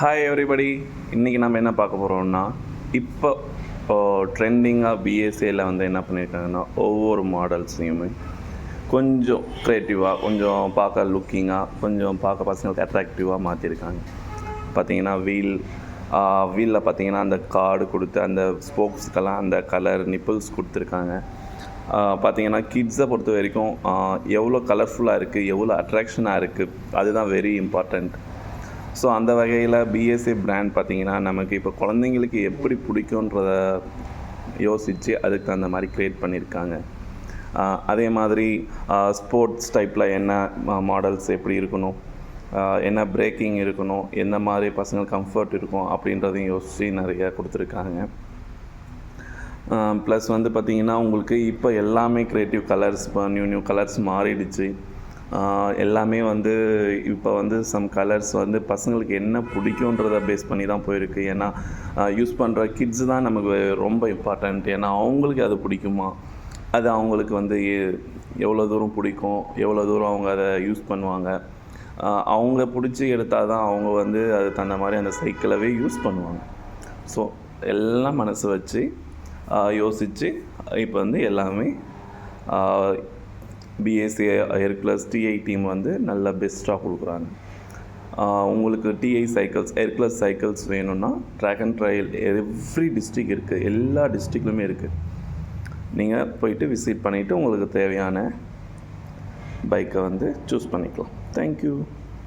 Hi everybody. இன்றைக்கி நம்ம என்ன பார்க்க போகிறோம்னா, இப்போ ட்ரெண்டிங்காக பிஎஸ்ஏயில் வந்து என்ன பண்ணியிருக்காங்கன்னா, ஒவ்வொரு மாடல்ஸையுமே கொஞ்சம் க்ரியேட்டிவாக, கொஞ்சம் பார்க்க லுக்கிங்காக, கொஞ்சம் பார்க்க பசங்களுக்கு அட்ராக்டிவாக மாற்றிருக்காங்க. பார்த்திங்கன்னா வீலில் பார்த்திங்கன்னா அந்த கார்டு கொடுத்து அந்த ஸ்போக்ஸ்க்கெல்லாம் அந்த கலர் நிப்பிள்ஸ் கொடுத்துருக்காங்க. பார்த்திங்கன்னா கிட்ஸை பொறுத்த வரைக்கும் எவ்வளோ கலர்ஃபுல்லாக இருக்குது, எவ்வளோ அட்ராக்ஷனாக இருக்குது, அதுதான் வெரி இம்பார்ட்டண்ட். ஸோ அந்த வகையில் பிஎஸ்ஏ பிராண்ட் பார்த்திங்கன்னா நமக்கு இப்போ குழந்தைங்களுக்கு எப்படி பிடிக்குன்றத யோசித்து அதுக்கு தகுந்த மாதிரி க்ரியேட் பண்ணியிருக்காங்க. அதே மாதிரி ஸ்போர்ட்ஸ் டைப்பில் என்ன மாடல்ஸ் எப்படி இருக்கணும், என்ன பிரேக்கிங் இருக்கணும், எந்த மாதிரி பசங்களுக்கு கம்ஃபர்ட் இருக்கும் அப்படின்றதையும் யோசித்து நிறையா கொடுத்துருக்காங்க. ப்ளஸ் வந்து பார்த்திங்கன்னா உங்களுக்கு இப்போ எல்லாமே க்ரியேட்டிவ் கலர்ஸ், இப்போ நியூ கலர்ஸ் மாறிடுச்சு. எல்லாமே வந்து இப்போ வந்து சம் கலர்ஸ் வந்து பசங்களுக்கு என்ன பிடிக்குன்றத பேஸ் பண்ணி தான் போயிருக்கு. ஏன்னா யூஸ் பண்ணுற கிட்ஸு தான் நமக்கு ரொம்ப இம்பார்ட்டண்ட். ஏன்னா அவங்களுக்கு அது பிடிக்குமா, அது அவங்களுக்கு வந்து எவ்வளோ தூரம் பிடிக்கும், எவ்வளோ தூரம் அவங்க அதை யூஸ் பண்ணுவாங்க, அவங்க பிடிச்சி எடுத்தால் தான் அவங்க வந்து அது தகுந்த மாதிரி அந்த சைக்கிளவே யூஸ் பண்ணுவாங்க. ஸோ எல்லாம் மனசு வச்சு யோசித்து இப்போ வந்து எல்லாமே பிஎஸ்ஏ ஹெர்குலஸ் டிஐ டீம் வந்து நல்ல பெஸ்ட்டாக கொடுக்குறாங்க. உங்களுக்கு டிஐ சைக்கிள்ஸ், ஹெர்குலஸ் சைக்கிள்ஸ் வேணும்னா track and trail every district இருக்குது, எல்லா டிஸ்ட்ரிக்ட்லையுமே இருக்குது. நீங்கள் போயிட்டு விசிட் பண்ணிவிட்டு உங்களுக்கு தேவையான பைக்கை வந்து சூஸ் பண்ணிக்கலாம். தேங்க்யூ.